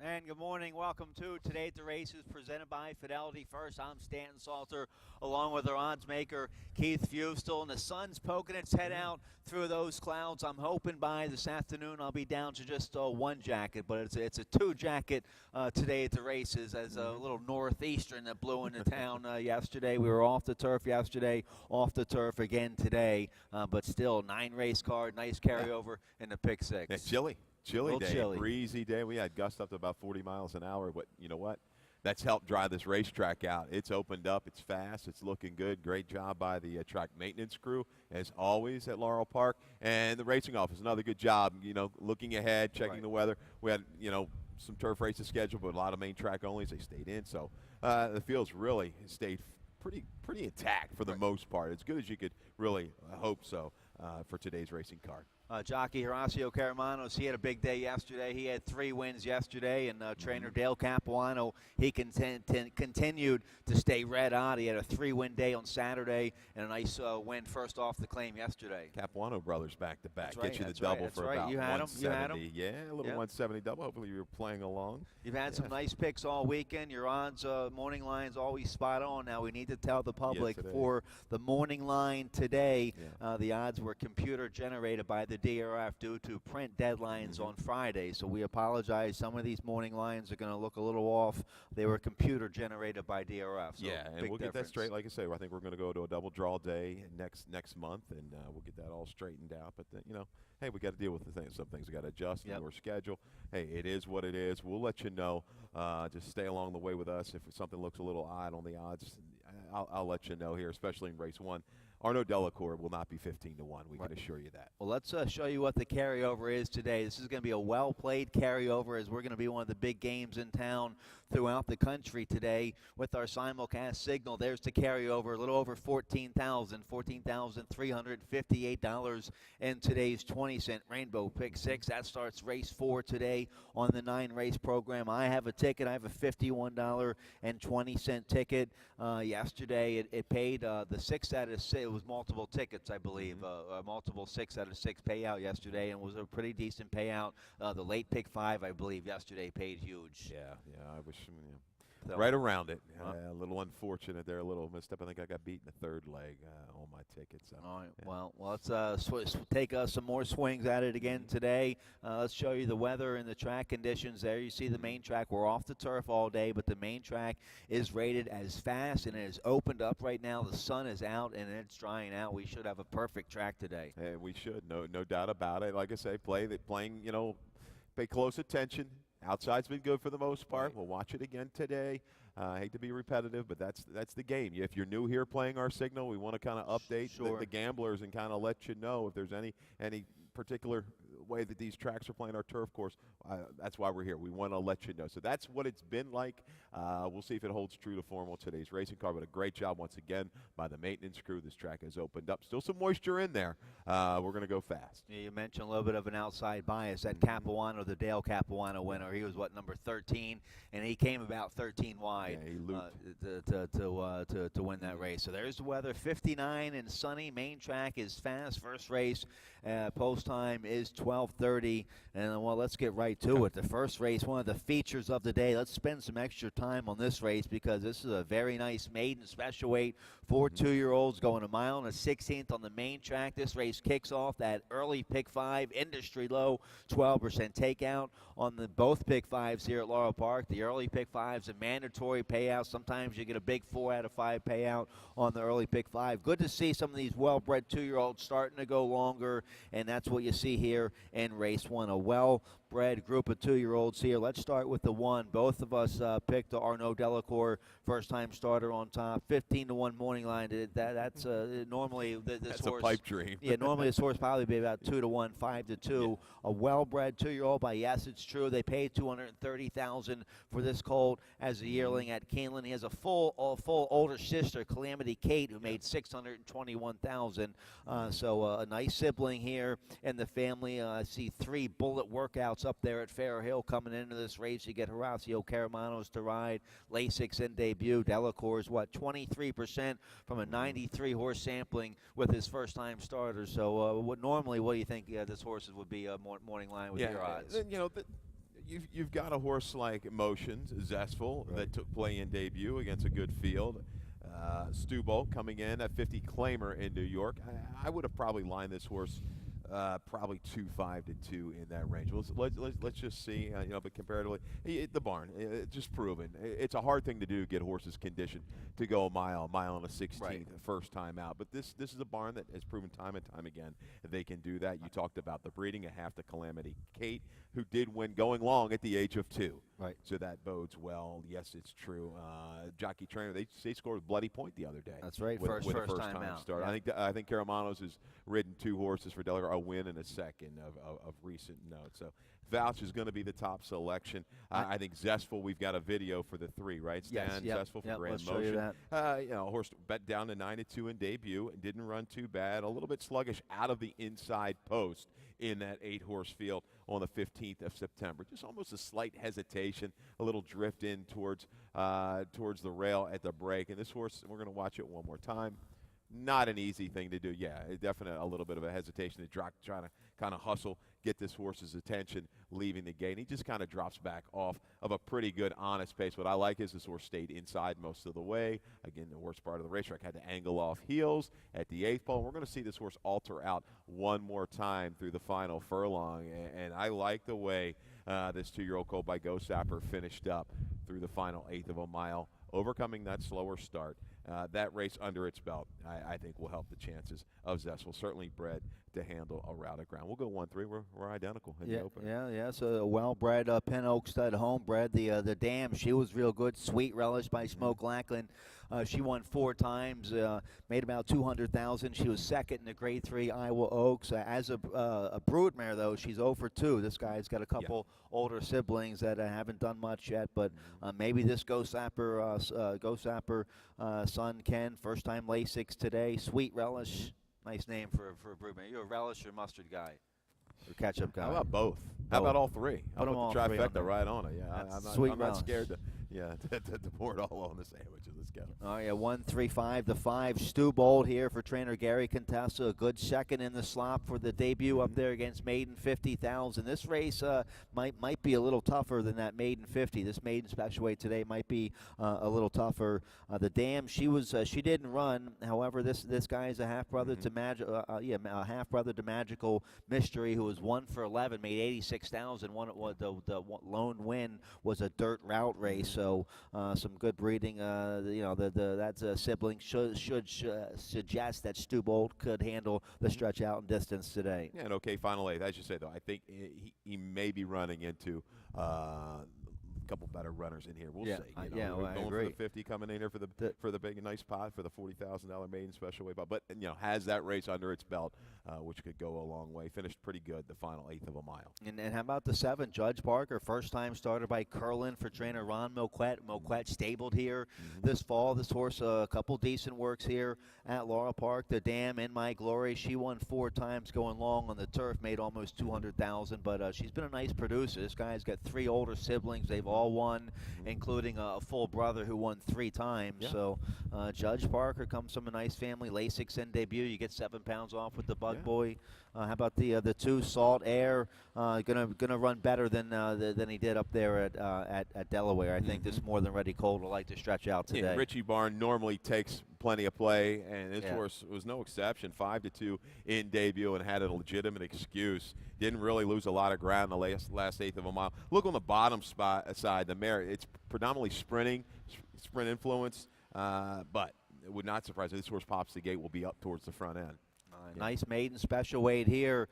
And good morning. Welcome to Today at the Races presented by Fidelity First. I'm Stanton Salter along with our odds maker Keith Fustel. And the sun's poking its head out through those clouds. I'm hoping by this afternoon I'll be down to just one jacket, but it's a two jacket today at the races as a little northeastern that blew into town yesterday. We were off the turf yesterday, off the turf again today, but still 9-race card, nice carryover in the pick six. It's chilly day, chilly. breezy day. We had gusts up to about 40 miles an hour, but you know what? That's helped dry this racetrack out. It's opened up. It's fast. It's looking good. Great job by the track maintenance crew, as always, at Laurel Park. And the racing office, another good job, looking ahead, checking the weather. We had, some turf races scheduled, but a lot of main track onlys. They stayed in. So the field's really stayed pretty intact for the most part. As good as you could really hope so for today's racing card. Jockey Horacio Caramanos, he had a big day yesterday. He had 3 wins yesterday, and trainer Dale Capuano, he continued to stay red hot. He had a 3-win day on Saturday and a nice win first off the claim yesterday. Capuano brothers back-to-back. Right, Get you the that's double right, for right. about You had 'em, 170. Yeah, a little 170 double. Hopefully you're playing along. You've had some nice picks all weekend. Your odds, morning line's always spot on. Now we need to tell the public for the morning line today, the odds were computer generated by the DRF due to print deadlines on Friday. So we apologize. Some of these morning lines are going to look a little off. They were computer generated by DRF. So and we'll get that straight. Like I say, I think we're going to go to a double draw day next month, and we'll get that all straightened out. But hey, we got to deal with the things. Some things we got to adjust in our schedule. Hey, it is what it is. We'll let you know. Just stay along the way with us. If something looks a little odd on the odds, I'll let you know here, especially in race 1. Arnaud Delacour will not be 15-1. We can assure you that. Well, let's show you what the carryover is today. This is going to be a well-played carryover, as we're going to be one of the big games in town throughout the country today with our simulcast signal. There's the carryover, a little over $14,358 in today's 20-cent Rainbow Pick 6. That starts race 4 today on the 9-race program. I have a ticket. I have a $51.20 ticket. Yesterday, it paid the 6 out of 6. It was multiple tickets, I believe, multiple 6 out of 6 payout yesterday, and was a pretty decent payout. The late pick 5, I believe, yesterday paid huge. Yeah, I wish. Right around it. A little unfortunate there, a little misstep. I think I got beat in the 3rd leg on my ticket. So. All right. Well, let's take some more swings at it again today. Let's show you the weather and the track conditions there. You see the main track. We're off the turf all day, but the main track is rated as fast, and it is opened up right now. The sun is out, and it's drying out. We should have a perfect track today. Hey, we should. No doubt about it. Like I say, playing, pay close attention. Outside's been good for the most part. Right. We'll watch it again today. I hate to be repetitive, but that's the game. If you're new here playing our signal, we want to kind of update the gamblers and kind of let you know if there's any particular way that these tracks are playing our turf course. That's why we're here. We want to let you know. So that's what it's been like. We'll see if it holds true to form on today's racing car, but a great job once again by the maintenance crew. This track has opened up. Still some moisture in there. We're going to go fast. Yeah, you mentioned a little bit of an outside bias. That Capuano, the Dale Capuano winner, he was, number 13, and he came about 13 wide he looped. to win that race. So there's the weather, 59 and sunny. Main track is fast. First race, post time is 12:30, and let's get right to it. The first race, one of the features of the day. Let's spend some extra time on this race because this is a very nice maiden special weight for 2-year-olds going 1 mile and a 16th on the main track. This race kicks off that early pick 5, industry low, 12% takeout on both pick 5s here at Laurel Park. The early pick 5's a mandatory payout. Sometimes you get a big 4 out of 5 payout on the early pick 5. Good to see some of these well-bred 2-year-olds starting to go longer, and that's what you see here in race 1. A well-bred group of 2-year-olds here. Let's start with the 1. Both of us picked Arnaud Delacour, first-time starter on top. 15-1 morning line. That's normally this horse. That's a pipe dream. Yeah, normally this horse probably be about 2-1, 5-2. Yeah. A well-bred 2-year-old by Yes It's True. They paid $230,000 for this colt as a yearling at Keeneland. He has a full older sister, Calamity Kate, who made $621,000. So a nice sibling here in the family. I see 3 bullet workouts up there at Fair Hill coming into this race. You get Horacio Caramanos to ride, Lasix in debut. Delacour's 23% from a 93 horse sampling with his first-time starter. So what do you think this horse would be morning line with your odds? you've got a horse like Emotions, Zestful, that took play-in debut against a good field. Stubble coming in at 50 claimer in New York. I would have probably lined this horse probably 2-5 to 2 in that range. Let's just see, but comparatively, the barn, just proven. It's a hard thing to do, get horses conditioned to go a mile and a 16th first time out. But this is a barn that has proven time and time again they can do that. You talked about the breeding, a half the Calamity Kate, who did win going long at the age of 2. Right. So that bodes well. Yes, it's true. Jockey Trainer, they scored a bloody point the other day. That's right. With First a first time time out. start. Yeah. I think Caramanos has ridden 2 horses for Delaware, a win and a second of recent note. So Vouch is going to be the top selection. I think Zestful, we've got a video for the 3, right? Stan Zestful for Grand let's Motion. show you that. Horse bet down to 9 to 2 in debut and didn't run too bad. A little bit sluggish out of the inside post in that 8-horse field on the 15th of September. Just almost a slight hesitation, a little drift in towards the rail at the break. And this horse, we're going to watch it one more time. Not an easy thing to do. Yeah, definitely a little bit of a hesitation to trying to kind of hustle, get this horse's attention leaving the gate. And he just kind of drops back off of a pretty good, honest pace. What I like is this horse stayed inside most of the way. Again, the worst part of the racetrack had to angle off heels at the 8th pole. We're going to see this horse alter out one more time through the final furlong. And I like the way this 2-year-old colt by Go Sapper finished up through the final 1/8 of a mile, overcoming that slower start. That race under its belt, I think, will help the chances of Zestful. Certainly bred to handle a route of ground. We'll go 1-3. We're identical in the open. Yeah. So a well-bred Pin Oak stud homebred. The Dam, she was real good. Sweet Relish by Smoke Lackland. She won 4 times, made about 200,000. She was second in the Grade 3 Iowa Oaks. As a broodmare, though, she's 0 for 2. This guy's got a couple older siblings that haven't done much yet, but maybe this Go Sapper son Ken, first time Lasix today. Sweet Relish, nice name for a broodmare. You a relish or mustard guy? Or ketchup guy? How about both? How about all 3? I'll put the trifecta right on it. Yeah, I'm not scared to pour it all on the sandwiches. Let's go. Oh, yeah, 1-3-5. The 5, Stu Bold here for trainer Gary Contessa. A good second in the slop for the debut up there against Maiden 50,000. This race might be a little tougher than that Maiden 50. This Maiden special weight today might be a little tougher. The Dam, she didn't run. However, this guy is a half brother to half brother to Magical Mystery, who was 1 for 11, made 86,000. The lone win was a dirt route race. So some good breeding. That's a sibling should suggest that Stu Bolt could handle the stretch out and distance today. Yeah, and okay, final 8th. As you say, though, I think he may be running into couple better runners in here. We'll see. I going agree. for the 50, coming in here for the big and nice pot for the $40,000 maiden special weight. But has that race under its belt, which could go a long way. Finished pretty good the final 1/8 of a mile. And how about the 7, Judge Parker, first time started by Curlin for trainer Ron Moquette. Moquette stabled here this fall. This horse, a couple decent works here at Laurel Park. The Dam, In My Glory, she won 4 times going long on the turf, made almost 200,000. But she's been a nice producer. This guy's got 3 older siblings. They've all won, including a full brother who won 3 times. Yeah. So Judge Parker comes from a nice family. Lasix in debut. You get 7 pounds off with the Bug Boy. How about the 2, Salt Air? Gonna run better than he did up there at Delaware. I think this More Than Ready Colt will like to stretch out today. Yeah, Richie Barn normally takes plenty of play, and this horse was no exception. 5 to 2 in debut and had a legitimate excuse. Didn't really lose a lot of ground in the last 1/8 of a mile. Look on the bottom side, the mare. It's predominantly sprint influence, but it would not surprise me. This horse pops the gate, will be up towards the front end. Nice maiden special weight here.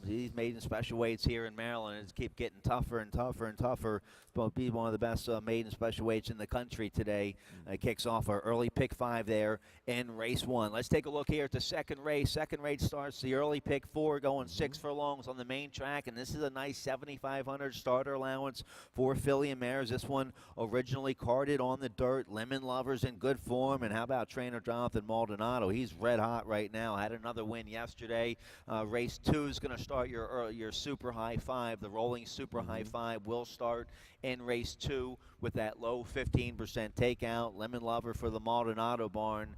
These maiden special weights here in Maryland keep getting tougher and tougher and tougher. It's going to be one of the best maiden special weights in the country today. Kicks off our early pick 5 there in race 1. Let's take a look here at the second race. Second race starts the early pick 4, going 6 furlongs on the main track, and this is a nice 7,500 starter allowance for filly and mares. This one originally carded on the dirt. Lemon Lovers in good form, and how about trainer Jonathan Maldonado? He's red hot right now. Had another win yesterday. Race 2 is going to start your super high 5. The rolling super high 5 will start in race 2 with that low 15% takeout. Lemon Lover for the Maldonado barn.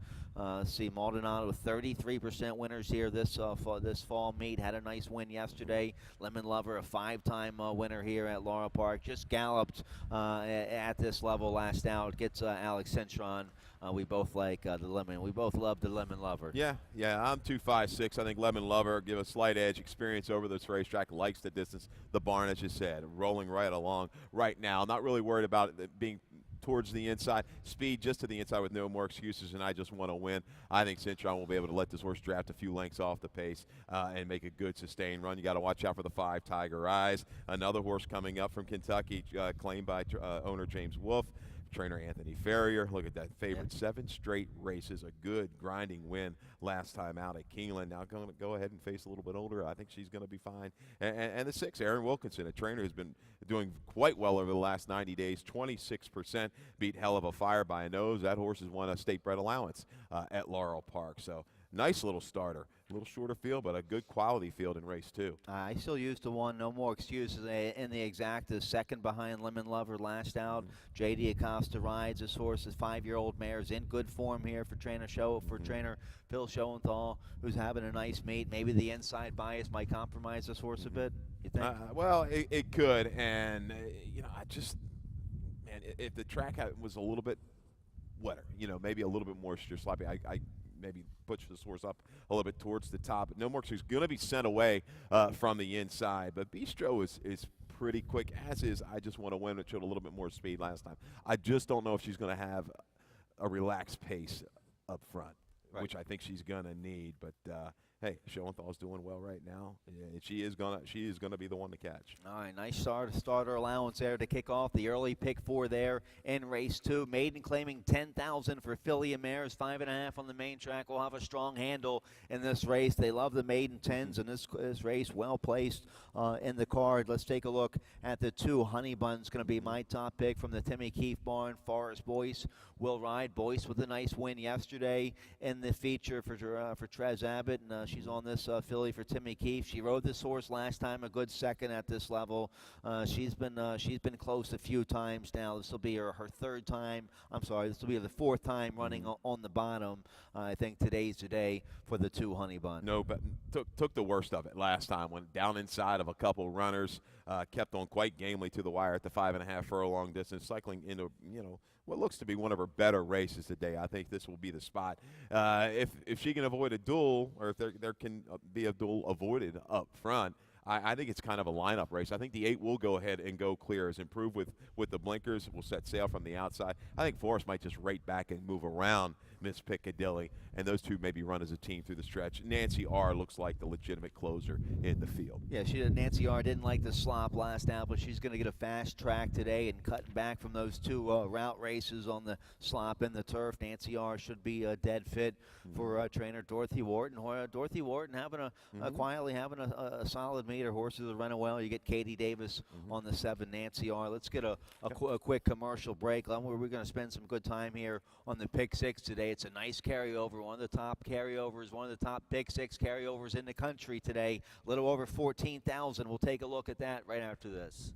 See Maldonado with 33% winners here this fall meet. Had a nice win yesterday. Lemon Lover, a 5-time winner here at Laurel Park. Just galloped at this level last out. Gets Alex Cintron. We both like the Lemon. We both love the Lemon Lover. Yeah, I'm 256. I think Lemon Lover give a slight edge. Experience over this racetrack, likes the distance. The barn, as you said, rolling right along right now. Not really worried about it being towards the inside. Speed just to the inside with no more excuses, and I just want to win. I think Cintron will be able to let this horse draft a few lengths off the pace and make a good sustained run. You got to watch out for the 5 Tiger Eyes. Another horse coming up from Kentucky, claimed by owner James Wolfe. Trainer Anthony Ferrier. Look at that favorite. 7 straight races, a good grinding win last time out at Keeneland. Now going to go ahead and face a little bit older. I think she's going to be fine. And the 6, Aaron Wilkinson, a trainer who's been doing quite well over the last 90 days. 26%, beat Hell of a Fire by a nose. That horse has won a state bred allowance at Laurel Park. So nice little starter. A little shorter field, but a good quality field in race 2. I still use the one, no more excuses. In the exacta, second behind Lemon Lover last out. J.D. Acosta rides this horse. His 5-year-old mare is in good form here for trainer Phil Schoenthal, who's having a nice meet. Maybe the inside bias might compromise this horse a bit. You think? Well, it could, and I just, man, if the track was a little bit wetter, maybe a little bit moisture, sloppy, I maybe push this horse up a little bit towards the top. No more, she's going to be sent away from the inside. But Bistro is pretty quick, as is I Just Want to Win, which showed a little bit more speed last time. I just don't know if she's going to have a relaxed pace up front, which I think she's going to need. But hey, Schoenthal's doing well right now. She is gonna be the one to catch. All right, nice starter allowance there to kick off the early pick 4 there in race 2. Maiden claiming 10,000 for filly and mares, 5.5 on the main track. Will have a strong handle in this race. They love the maiden 10s in this race. Well placed in the card. Let's take a look at the 2. Honey Bun's going to be my top pick from the Timmy Keefe barn. Forrest Boyce will ride. Boyce with a nice win yesterday in the feature for Trez Abbott, and she's on this filly for Timmy Keefe. She rode this horse last time, a good second at this level. She's been close a few times now. This will be her 3rd time. I'm sorry, this will be the 4th time running on the bottom. I think today's the day for the 2 Honey Bun. No, but took the worst of it last time. Went down inside of a couple runners, kept on quite gamely to the wire at the 5.5 furlong distance, cycling into what looks to be one of her better races today. I think this will be the spot. If she can avoid a duel, or if there can be a duel avoided up front, I think it's kind of a lineup race. I think the 8 will go ahead and go clear. As improved with the blinkers, will set sail from the outside. I think Forrest might just rate back and move around Miss Piccadilly, and those two maybe run as a team through the stretch. Nancy R. looks like the legitimate closer in the field. Yeah, Nancy R. didn't like the slop last out, but she's going to get a fast track today and cutting back from those 2 route races on the slop and the turf. Nancy R. should be dead fit for trainer Dorothy Wharton. Dorothy Wharton quietly having a solid meet. Her horses are running well. You get Katie Davis on the 7, Nancy R. Let's get a quick commercial break. We're going to spend some good time here on the Pick 6 today. It's a nice carryover, one of the top carryovers, one of the top Pick 6 carryovers in the country today. A little over 14,000. We'll take a look at that right after this.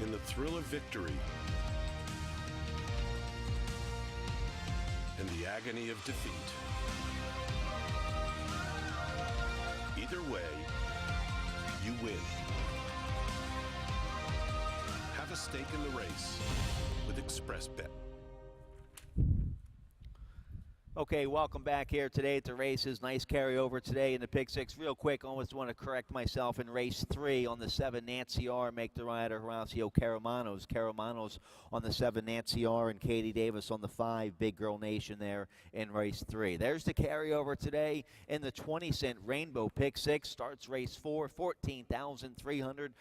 In the thrill of victory and the agony of defeat. Either way, you win. Have a stake in the race with ExpressBet. Okay, welcome back here today at the races. Nice carryover today in the Pick 6. Real quick, almost want to correct myself in race 3 on the 7, Nancy R. Make the rider Horacio Caramanos. Caramanos on the 7, Nancy R. and Katie Davis on the 5, Big Girl Nation there in race 3. There's the carryover today in the 20-cent Rainbow Pick 6. Starts race 4, $14,358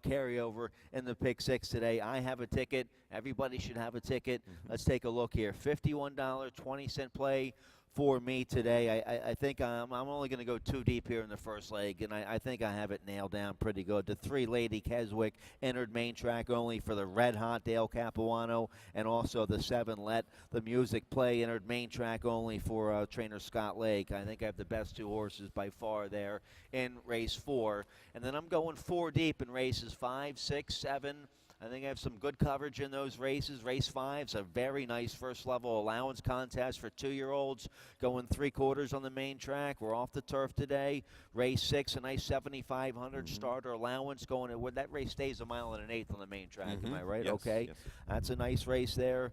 carryover in the Pick 6 today. I have a ticket. Everybody should have a ticket. Let's take a look here. $51, 20-cent play for me today. I think I'm only going to go 2 deep here in the first leg, and I think I have it nailed down pretty good. The 3 Lady Keswick entered main track only for the red hot Dale Capuano, and also the 7 Let the Music Play entered main track only for trainer Scott Lake. I think I have the best 2 horses by far there in race 4. And then I'm going 4 deep in races 5, 6, 7. I think I have some good coverage in those races. Race 5's a very nice first-level allowance contest for 2-year-olds, going 3/4 on the main track. We're off the turf today. Race 6, a nice 7,500 starter allowance going. That race stays 1 1/8 on the main track. Am I right? Yes, Okay. yes. That's a nice race there.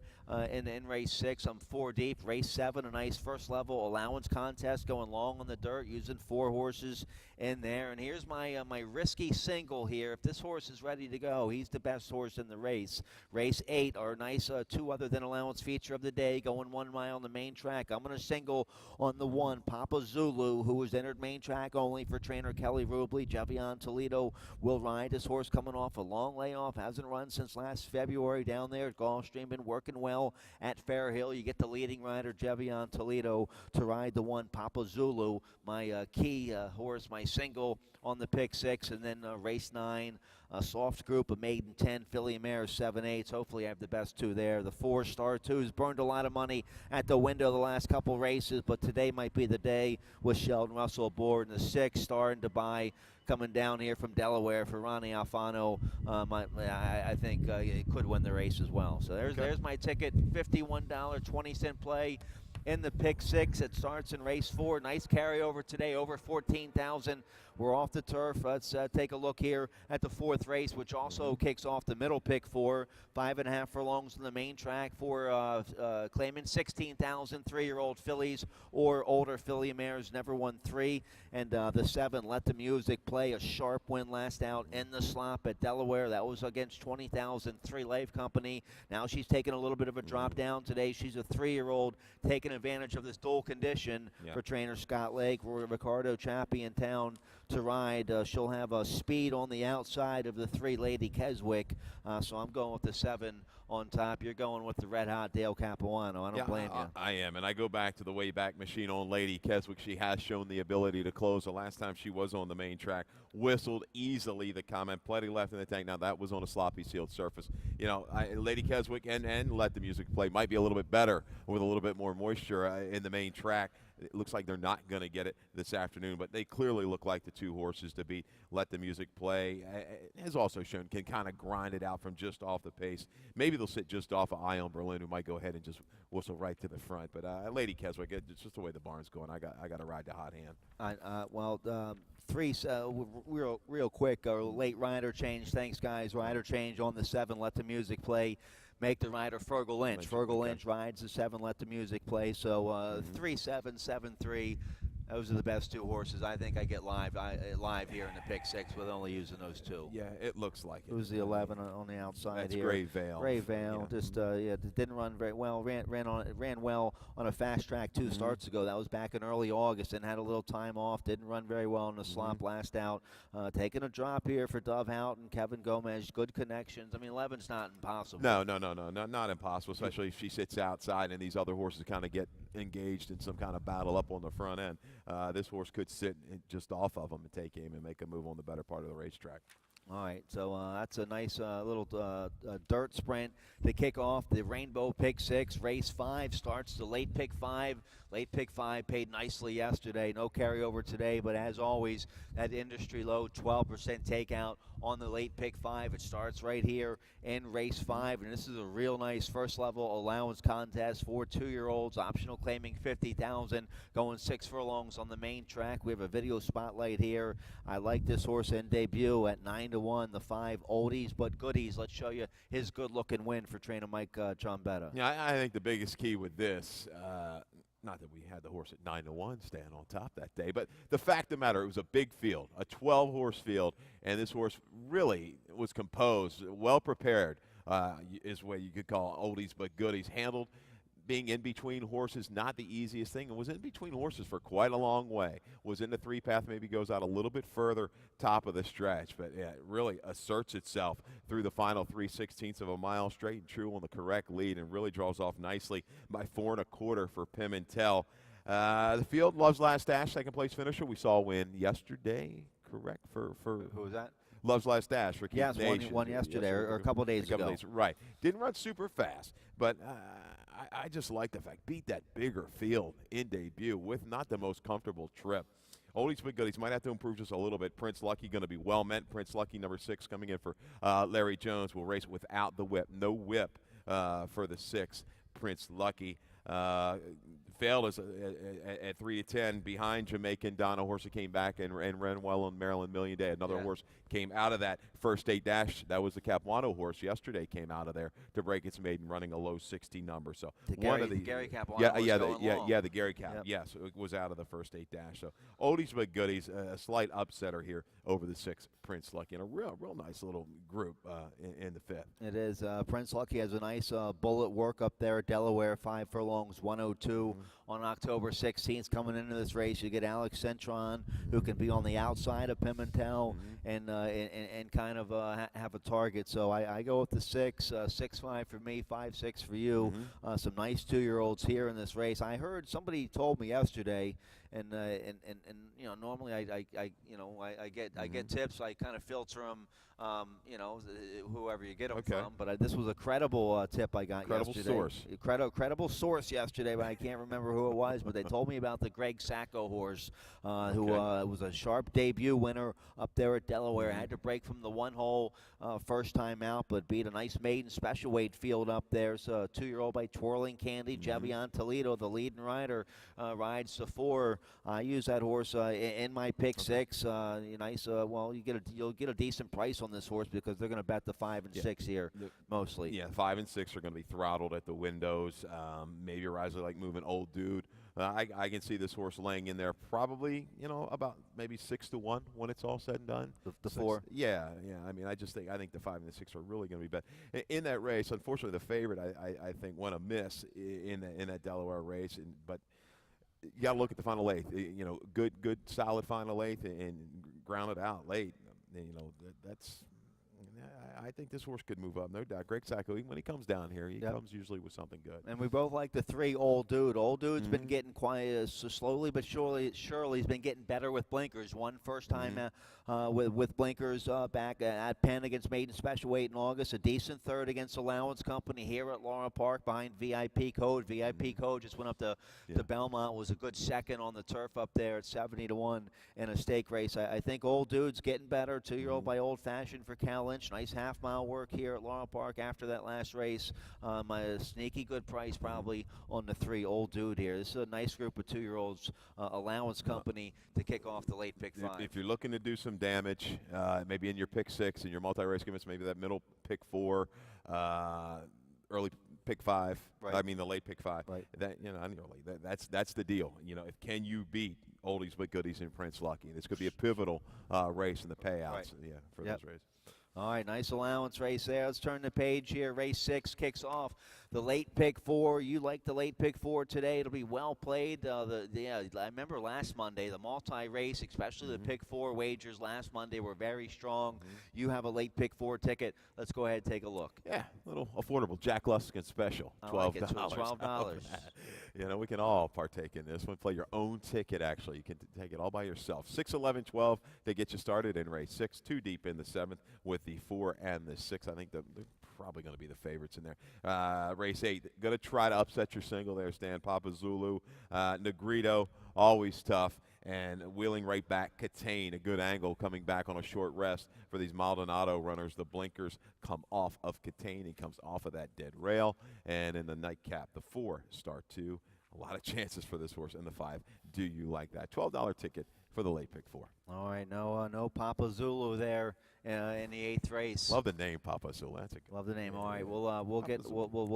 In race 6, I'm 4 deep. Race 7, a nice first-level allowance contest going long on the dirt, using 4 horses in there. And here's my my risky single here. If this horse is ready to go, he's the best horse in the race. Race 8, our nice 2 other than allowance feature of the day, going 1 mile on the main track. I'm going to single on the 1, Papa Zulu, who was entered main track only for trainer Kelly Rubley. Jevion Toledo will ride this horse coming off a long layoff. Hasn't run since last February down there at Gulfstream. Been working well at Fairhill. You get the leading rider, Jevion Toledo, to ride the 1, Papa Zulu, my key horse, my single on the pick 6. And then race 9, a soft group, a maiden 10, filly mare 7/8. Hopefully I have the best 2 there. The 4 Star 2's burned a lot of money at the window the last couple races, but today might be the day with Sheldon Russell aboard. And the 6 Star in Dubai, coming down here from Delaware for Ronnie Alfano. I think it could win the race as well. So there's my ticket, $51.20 play in the pick 6. It starts in race 4. Nice carryover today, over 14,000. We're off the turf. Let's take a look here at the 4th race, which also kicks off the middle pick 4. 5.5 furlongs on the main track for claiming 16,000 3-year-old fillies or older filly mares. Never won 3. And the 7, Let the Music Play, a sharp win last out in the slop at Delaware. That was against 20,000 3 Life Company. Now she's taking a little bit of a drop down today. She's a 3-year-old taking advantage of this dual condition for trainer Scott Lake. Ricardo Chappie in town to ride. She'll have a speed on the outside of the 3 Lady Keswick. So I'm going with the 7 on top. You're going with the red hot Dale Capuano. I don't blame you. I am, and I go back to the Wayback Machine on Lady Keswick. She has shown the ability to close. The last time she was on the main track, whistled easily. The comment, plenty left in the tank. Now that was on a sloppy sealed surface. You know, Lady Keswick and Let the Music Play might be a little bit better with a little bit more moisture in the main track. It looks like they're not going to get it this afternoon, but they clearly look like the 2 horses to beat. Let the Music Play has also shown can kind of grind it out from just off the pace. Maybe they'll sit just off of Ion Berlin, who might go ahead and just whistle right to the front. But Lady Keswick, it's just the way the barn's going. I got to ride the hot hand. 3, real quick, late rider change. Thanks, guys. Rider change on the 7, Let the Music Play. Make the rider Fergal Lynch. Fergal Lynch rides the 7, Let the Music Play. So 3, 7, 7, 3. Those are the best 2 horses. I think I get live here in the pick 6 with only using those 2. Yeah, it looks like it. It was the 11 on the outside. That's here. Gray Vale. Gray Vale. Just didn't run very well. Ran well on a fast track 2 starts ago. That was back in early August, and had a little time off. Didn't run very well in the slop last out. Taking a drop here for Dove Houghton, Kevin Gomez. Good connections. I mean, 11's not impossible. No, not impossible. Especially if she sits outside and these other horses kind of get engaged in some kind of battle up on the front end. This horse could sit just off of him and take aim and make a move on the better part of the racetrack. All right, so that's a nice little dirt sprint to kick off the Rainbow Pick 6. Race 5 starts the late pick 5. Late pick 5 paid nicely yesterday. No carryover today, but as always, that industry low 12% takeout on the late pick 5. It starts right here in race 5, and this is a real nice first level allowance contest for 2-year-olds. Optional claiming 50,000, going 6 furlongs on the main track. We have a video spotlight here. I like this horse in debut at 9-1. The 5 oldies but goodies. Let's show you his good-looking win for trainer Mike Trombetta. Yeah, I think the biggest key with this. Not that we had the horse at 9-1 staying on top that day, but the fact of the matter, it was a big field, a 12-horse field, and this horse really was composed, well prepared, is what you could call oldies but goodies. Handled being in between horses, not the easiest thing, and was in between horses for quite a long way. Was in the 3-path, maybe goes out a little bit further top of the stretch, but yeah, it really asserts itself through the final 3/16 of a mile, straight and true on the correct lead, and really draws off nicely by 4 1/4 for Pimentel. The field Love's Last Dash, second place finisher. We saw win yesterday, correct? For Who was that? Love's Last Dash for Keith Yes, Nation. one yesterday or a couple days ago. Right. Didn't run super fast, but I just like the fact beat that bigger field in debut with not the most comfortable trip. Oldies but goodies might have to improve just a little bit. Prince Lucky going to be well met. Prince Lucky, number 6, coming in for Larry Jones, will race without the whip. No whip for the 6. Prince Lucky failed at 3-10 behind Jamaican Donna. Horse that came back and ran well on Maryland Million Day. Another horse came out of that first 8 dash. That was the Capuano horse yesterday. Came out of there to break its maiden, running a low 60 number. So one of the Gary Capuano. the Gary Cap. Yep. Yes, it was out of the first 8 dash. So oldies but goodies. A slight upsetter here over the 6 Prince Lucky, and a real nice little group in the 5th. It is. Prince Lucky has a nice bullet work up there at Delaware. 5 furlongs, 102 on October 16th. Coming into this race, you get Alex Centron, who can be on the outside of Pimentel and kind of have a target. So I go with the 6, 6-5 for me, 5-6 for you. Some nice 2-year-olds here in this race. I heard somebody told me yesterday, and you know, normally I get tips. I kind of filter them. You know, whoever you get them from. But this was a credible tip I got yesterday. Credible source yesterday, but I can't remember who it was. But they told me about the Greg Sacco horse, who was a sharp debut winner up there at Delaware. Had to break from the 1-hole first time out, but beat a nice maiden special weight field up there. So a 2-year-old by Twirling Candy. Jevion Toledo, the leading rider, rides the 4. I use that horse in my pick 6. Nice. Well, you'll get a decent price on this horse because they're going to bet the 5 and 6 here mostly. Yeah, 5 and 6 are going to be throttled at the windows. Maybe a riser like moving Old Dude. I can see this horse laying in there probably, about maybe 6-1 when it's all said and done. The 4. Yeah. I mean, I think the 5 and the 6 are really going to be bet in that race. Unfortunately, the favorite I think went amiss in that Delaware race, but you got to look at the final eighth. Good solid final eighth and ground it out late. That's. I think this horse could move up, no doubt. Greg Sacco, when he comes down here, he comes usually with something good. And we both like the 3 Old Dude. Old Dude's been getting quite so slowly but surely he's been getting better with blinkers. Won first time with blinkers back at Penn against Maiden Special Weight in August. A decent third against Allowance Company here at Laurel Park behind VIP Code. VIP Code just went up to Belmont. Was a good second on the turf up there at 70-1 in a stake race. I think Old Dude's getting better. 2-year-old by Old Fashioned for Cal Lynch. Nice half-mile work here at Laurel Park after that last race. A sneaky good price probably on the 3 Old Dude here. This is a nice group of 2-year-olds. Allowance Company to kick off the late pick 5. If you're looking to do some damage, maybe in your pick 6 and your multi-race gimmicks, maybe that middle pick 4, early pick 5. Right. I mean the late pick 5. Right. That's the deal. Can you beat oldies but goodies in Prince Lucky? This could be a pivotal race in the payouts. For those races. All right, nice allowance race there. Let's turn the page here. Race 6 kicks off the late pick 4. You like the late pick 4 today. It'll be well played. I remember last Monday, the multi-race, especially the pick 4 wagers last Monday were very strong. You have a late pick 4 ticket. Let's go ahead and take a look. Yeah, a little affordable. Jack Luskin special, $12. I like it, $12. We can all partake in this one. Play your own ticket, actually. You can take it all by yourself. 6, 11, 12 to get you started in race 6. 2 deep in the 7th with the 4 and the 6. I think they're probably going to be the favorites in there. Race 8, going to try to upset your single there, Stan. Papa Zulu, Negrito, always tough. And wheeling right back, Catane, a good angle coming back on a short rest for these Maldonado runners. The blinkers come off of Catane. He comes off of that dead rail. And in the nightcap, the 4, start 2. A lot of chances for this horse. And the 5, do you like that? $12 ticket for the late pick 4. All right, no Papa Zulu there in the 8th race. Love the name Papa Zulu. That's a good. Love the name. All right, we'll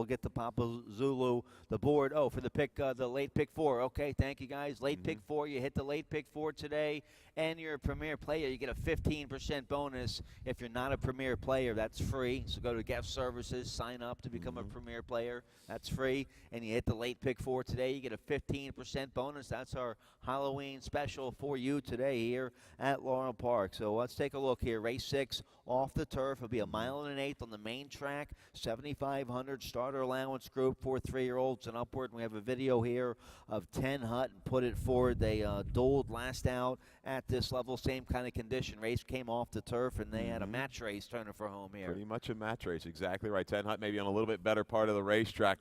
get the Papa Zulu the board. Oh, for the late pick 4. Okay, thank you guys. Late pick 4. You hit the late pick 4 today, and you're a premier player. You get a 15% bonus. If you're not a premier player, that's free. So go to Guest Services, sign up to become a premier player. That's free. And you hit the late pick 4 today, you get a 15% bonus. That's our Halloween special for you today here at Laurel Park. So let's take a look here. Race 6 off the turf. It'll be a mile and an eighth on the main track. 7,500 starter allowance group for 3-year-olds and upward. And we have a video here of 10 Hut and Put It Forward. They dueled last out at this level. Same kind of condition. Race came off the turf, and they had a match race turning for home here. Pretty much a match race, exactly right. 10 Hut maybe on a little bit better part of the racetrack.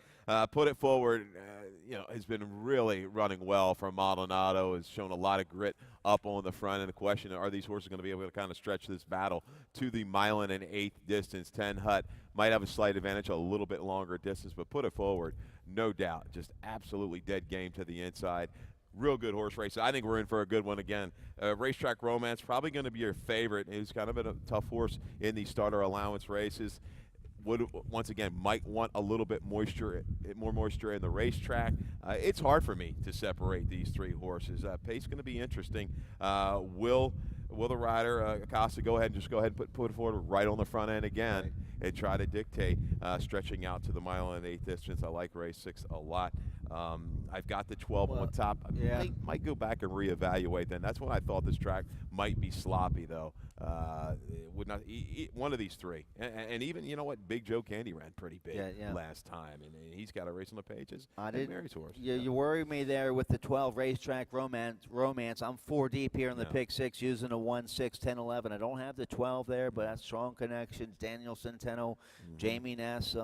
Put It Forward, has been really running well for Maldonado. Has shown a lot of grit up on the front. And the question, are these horses going to be able to kind of stretch this battle to the mile and an eighth distance? 10 Hut might have a slight advantage, a little bit longer distance, but Put It Forward, no doubt, just absolutely dead game to the inside. Real good horse race. I think we're in for a good one again. Racetrack Romance, probably going to be your favorite. He's kind of been a tough horse in these starter allowance races. Would, once again, might want a little bit more moisture in the racetrack. It's hard for me to separate these three horses. Pace going to be interesting. Will the rider, Acosta, go ahead and put it forward right on the front end again and try to dictate stretching out to the mile and eighth distance? I like race 6 a lot. I've got the 12 on top. I might go back and reevaluate then. That's when I thought this track might be sloppy, though. Would not one of these three, and even Big Joe Candy ran pretty big last time, and he's got a race on the pages. Mary's horse. You worry me there with the 12 Racetrack Romance. I'm 4 deep here in the pick 6 using a 1, 6, 10, 11. I don't have the 12 there, but that's strong connections. Daniel Centeno, Jamie Ness.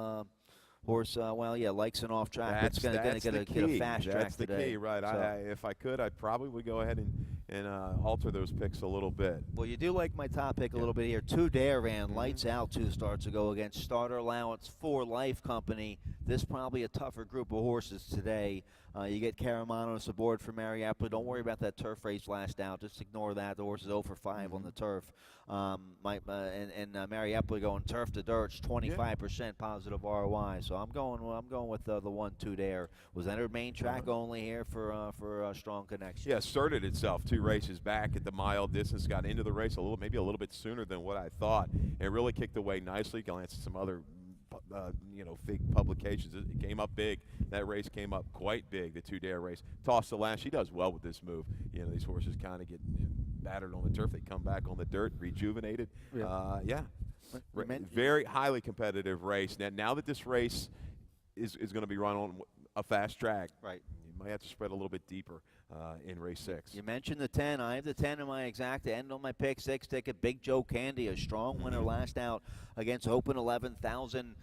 Horse, likes an off track. It's going to get a fast track That's the today. key, right? So, If I could, I probably would go ahead and alter those picks a little bit. well, you do like my top pick a little bit here. 2 Dare ran lights out 2 starts ago against Starter Allowance 4 Life Company. This probably a tougher group of horses today. You get Caramanos aboard for Mary Apple. Don't worry about that turf race last out. Just ignore that. The horse is 0 for 5 on the turf. Mary Apple going turf to dirt, 25% positive ROI. So I'm going with the 1, 2 Dare. Was entered main track only here for strong connection. Yeah, asserted itself 2 races back at the mile distance. Got into the race maybe a little bit sooner than what I thought, and really kicked away nicely. Glanced at some other big publications. It came up big. That race came up quite big, the 2 Dare race. Tossed the last. She does well with this move. These horses kind of get battered on the turf. They come back on the dirt, rejuvenated. Very highly competitive race. Now that this race is going to be run on a fast track, Right. you might have to spread a little bit deeper in race 6. You mentioned the 10. I have the 10 in my exact end on my pick 6 ticket. Big Joe Candy, a strong winner last out against open 11,000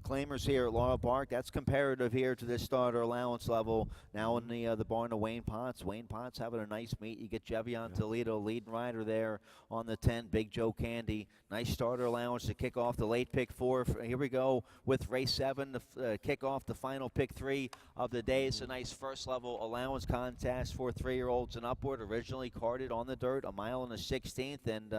claimers here at Laurel Park. That's comparative here to this starter allowance level. Now in the barn of Wayne Potts. Wayne Potts having a nice meet. You get Jevion Toledo, leading rider there on the 10. Big Joe Candy. Nice starter allowance to kick off the late pick 4. Here we go with race 7 to kick off the final pick 3 of the day. It's a nice first level allowance contest for 3-year-olds and upward. Originally carded on the dirt, a mile and a 16th, and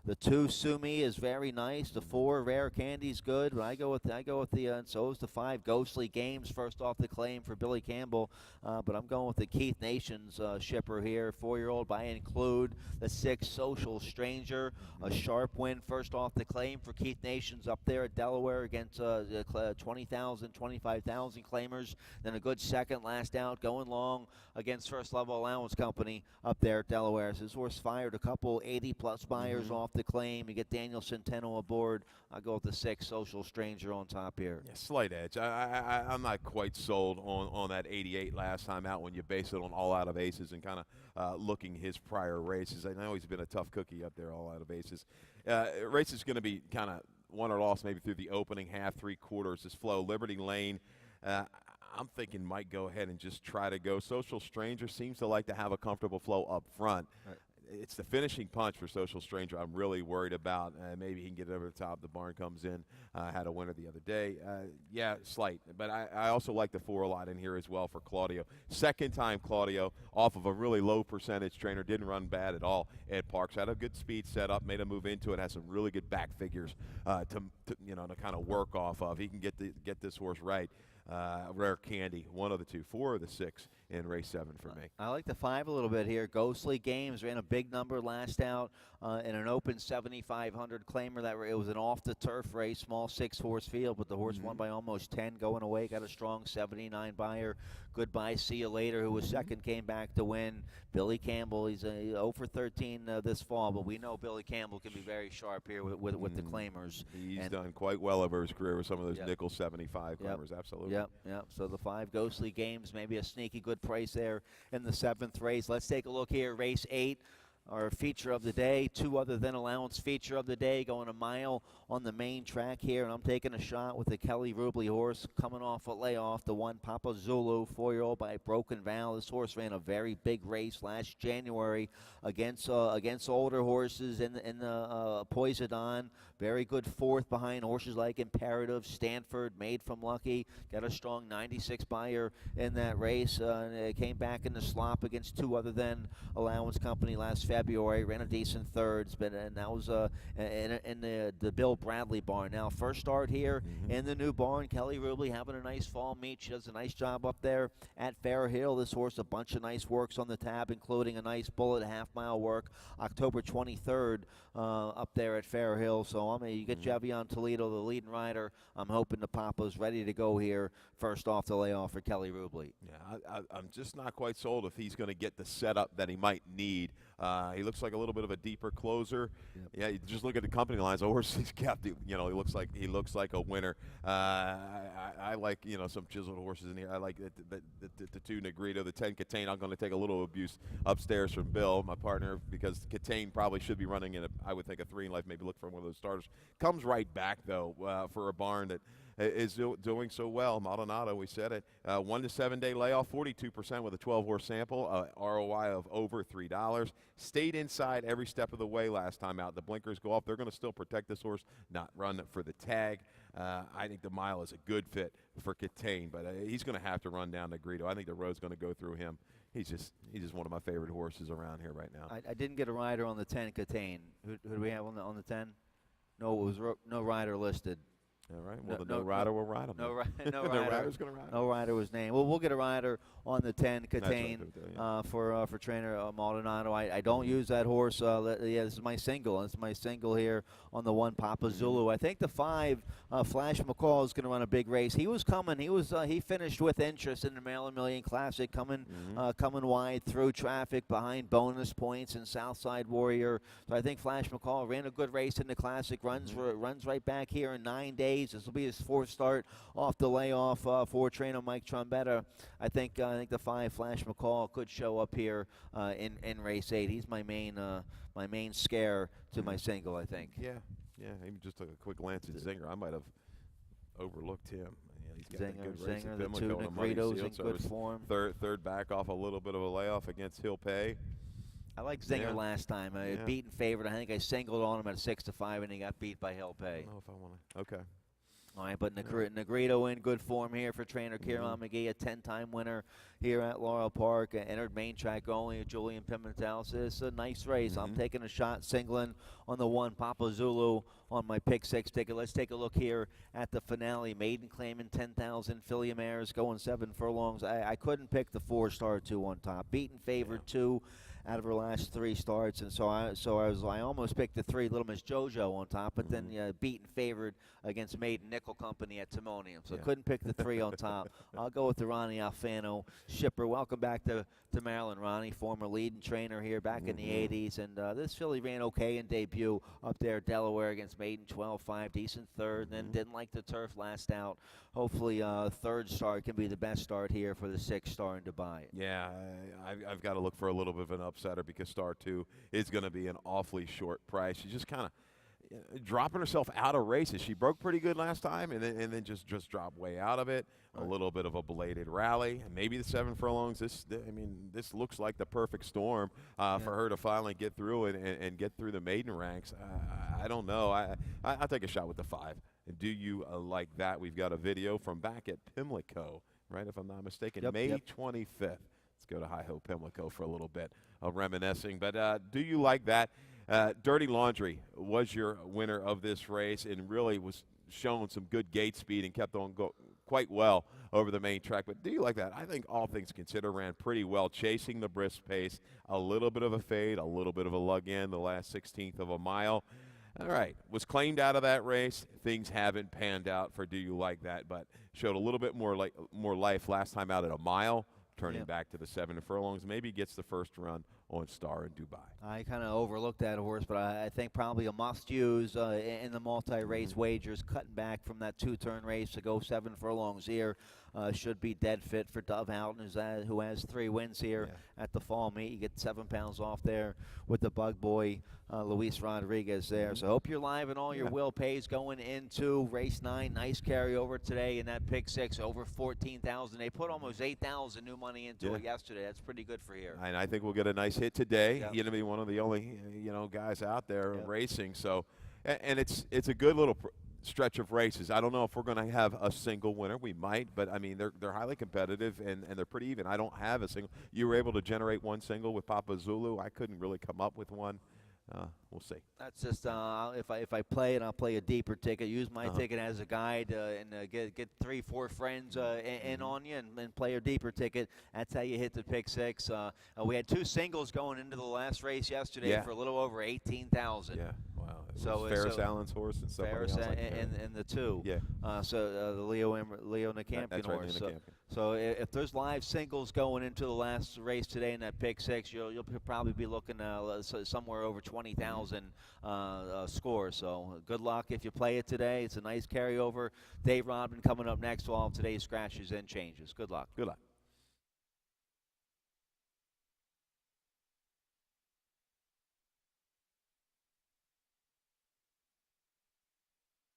the 2 Sumi is very nice. The 4 Rare Candy's good, but I go with the and so is the 5 Ghostly Games first off the claim for Billy Campbell. But I'm going with the Keith Nations shipper here. 4-year-old. I include the 6 Social Stranger, a sharp win first off the claim for Keith Nations up there at Delaware against 20,000, 25,000 claimers. Then a good second last out going long against First Level Allowance Company up there at Delaware. So this horse fired a couple 80-plus buyers off the claim. You get Daniel Centeno aboard. I'll go with the 6 Social Stranger on top here. Yeah, slight edge. I'm not quite sold on that 88 last time out when you base it on all out of aces and kind of looking his prior races. I know he's been a tough cookie up there, all out of aces. Race is going to be kind of won or lost maybe through the opening half, 3/4. This flow, Liberty Lane. I'm thinking might go ahead and just try to go. Social Stranger seems to like to have a comfortable flow up front. Right. It's the finishing punch for Social Stranger I'm really worried about. Maybe he can get it over the top. The barn comes in. Had a winner the other day. Slight. But I also like the 4 a lot in here as well for Claudio. Second time Claudio off of a really low percentage trainer. Didn't run bad at all at Parks. Had a good speed setup. Made a move into it. Has some really good back figures to kind of work off of. He can get this horse right. Rare Candy, one of the two, 4 of the 6 in race 7 for me. I like the 5 a little bit here. Ghostly Games ran a big number last out in an open 7,500 claimer. It was an off-the-turf race, small 6-horse field, but the horse won by almost 10 going away. Got a strong 79 buyer. Goodbye, see you later, who was second, came back to win. Billy Campbell, he's 0 for 13 this fall, but we know Billy Campbell can be very sharp here with the claimers. He's done quite well over his career with some of those Yep. nickel 75 claimers, absolutely. Yep. So the 5 Ghostly Games, maybe a sneaky good price there in the 7th race. Let's take a look here. Race 8, our feature of the day. 2 other than allowance feature of the day, going a mile on the main track here. And I'm taking a shot with the Kelly Rubley horse coming off a layoff. The 1 Papa Zulu, 4-year-old by Broken Val. This horse ran a very big race last January against older horses in the Poisadon. Very good 4th behind horses like Imperative, Stanford, Made from Lucky. Got a strong 96 buyer in that race. It came back in the slop against 2 other than allowance company last February. Ran a decent 3rd, and that was in the Bill Bradley barn. Now, first start here in the new barn. Kelly Rubley having a nice fall meet. She does a nice job up there at Fair Hill. This horse, a bunch of nice works on the tab, including a nice bullet half-mile work October 23rd up there at Fair Hill. So you get Javion Toledo, the leading rider. I'm hoping the Papa's ready to go here first off the layoff for Kelly Rubley. Yeah, I'm just not quite sold if he's going to get the setup that he might need. He looks like a little bit of a deeper closer. Yep. Yeah, you just look at the company lines. The horse he's kept, he looks like a winner. I like some chiseled horses in here. I like the 2 Negrito, the 10 Catane. I'm going to take a little abuse upstairs from Bill, my partner, because Catane probably should be running in I would think a 3 in life. Maybe look for one of those starters. Comes right back though for a barn that is doing so well. Maldonado, we said it. 1 to 7 day layoff, 42% with a 12-horse sample, ROI of over $3. Stayed inside every step of the way last time out. The blinkers go off. They're going to still protect this horse, not run for the tag. I think the mile is a good fit for Catane, but he's going to have to run down Negrito. I think the road's going to go through him. He's just one of my favorite horses around here right now. I didn't get a rider on the 10 Catane. Who do we have on the 10? No, it was no rider listed. All right. Well, no rider will ride him. No rider's going to ride him. No rider was named. Well, we'll get a rider on the 10 Catane right, for trainer Maldonado. I don't use that horse. This is my single. This is my single here on the 1 Papa Zulu. I think the 5 Flash McCall is going to run a big race. He was coming. He finished with interest in the Maryland Million Classic, coming wide through traffic behind Bonus Points and Southside Warrior. So I think Flash McCall ran a good race in the Classic. Runs right back here in 9 days. This will be his 4th start off the layoff for trainer Mike Trombetta. I think the 5 Flash McCall could show up here in race 8. He's my main scare to my single, I think. Yeah. Even just took a quick glance at Zinger. I might have overlooked him. Yeah, he's got a good race at the Pimlico 2 on a money Negritos seal, in so good it was form. Third back off a little bit of a layoff against Hill Pay. I like Zinger last time. Beaten favorite. I think I singled on him at 6 to 5, and he got beat by Hill Pay. I don't know if I want to. Okay. All right, but Negrito in good form here for trainer Kieran McGee, a 10-time winner here at Laurel Park. Entered main track only, Julian Pimentel. So it's a nice race. I'm taking a shot, singling on the 1 Papa Zulu on my pick 6 ticket. Let's take a look here at the finale. Maiden claiming 10,000. Filly Mares going 7 furlongs. I couldn't pick the 4-star 2 on top. Beaten favored 2 out of her last 3 starts, and so I almost picked the 3 Little Miss JoJo on top, but then beaten favored against Maiden Nickel Company at Timonium, so couldn't pick the 3 on top. I'll go with the Ronnie Alfano shipper. Welcome back to Maryland, Ronnie, former leading trainer here back in the 80s, and this filly ran okay in debut up there Delaware against Maiden 12-5, decent 3rd, and then didn't like the turf last out. Hopefully 3rd start can be the best start here for the 6th star in Dubai. Yeah, I've got to look for a little bit of an upsetter because Star 2 is going to be an awfully short price. She's just kind of dropping herself out of races. She broke pretty good last time and then just dropped way out of it. A little bit of a belated rally. Maybe the 7 furlongs. This looks like the perfect storm for her to finally get through it and get through the maiden ranks. I don't know. I'll take a shot with the 5. And do you like that? We've got a video from back at Pimlico, right, if I'm not mistaken, May 25th. Let's go to Hi-Ho Pimlico for a little bit of reminiscing. But do you like that? Dirty Laundry was your winner of this race and really was shown some good gate speed and kept on quite well over the main track. But do you like that? I think all things considered ran pretty well, chasing the brisk pace, a little bit of a fade, a little bit of a lug in the last 16th of a mile. All right, was claimed out of that race. Things haven't panned out for Do You Like That, but showed a little bit more life last time out at a mile, turning back to the 7 furlongs. Maybe gets the first run on Star in Dubai. I kind of overlooked that horse, but I think probably a must-use in the multi-race wagers, cutting back from that two-turn race to go 7 furlongs here. Should be dead fit for Dove Houghton, who has 3 wins here at the fall meet. You get 7 pounds off there with the bug boy, Luis Rodriguez there. So hope you're live and all your will pays going into race 9. Nice carryover today in that pick 6, over 14,000. They put almost 8,000 new money into it yesterday. That's pretty good for here. And I think we'll get a nice hit today. You're going to be one of the only guys out there racing. So, and it's a good little stretch of races. I don't know if we're going to have a single winner. We might, but I mean they're highly competitive and they're pretty even. I don't have a single. You were able to generate one single with Papa Zulu. I couldn't really come up with one. We'll see. That's just if I play it, I'll play a deeper ticket. Use my ticket as a guide and get 3-4 friends in on you and play a deeper ticket. That's how you hit the pick 6. We had 2 singles going into the last race yesterday for a little over 18,000. Yeah, wow. So Ferris Allen's horse and somebody Ferris else. and the 2. Yeah. The Leo Nicampion That's right, horse. Nicampion. So if there's live singles going into the last race today in that pick 6, you'll probably be looking somewhere over 20,000 score. So good luck if you play it today. It's a nice carryover. Dave Rodman coming up next to all of today's scratches and changes. Good luck. Good luck.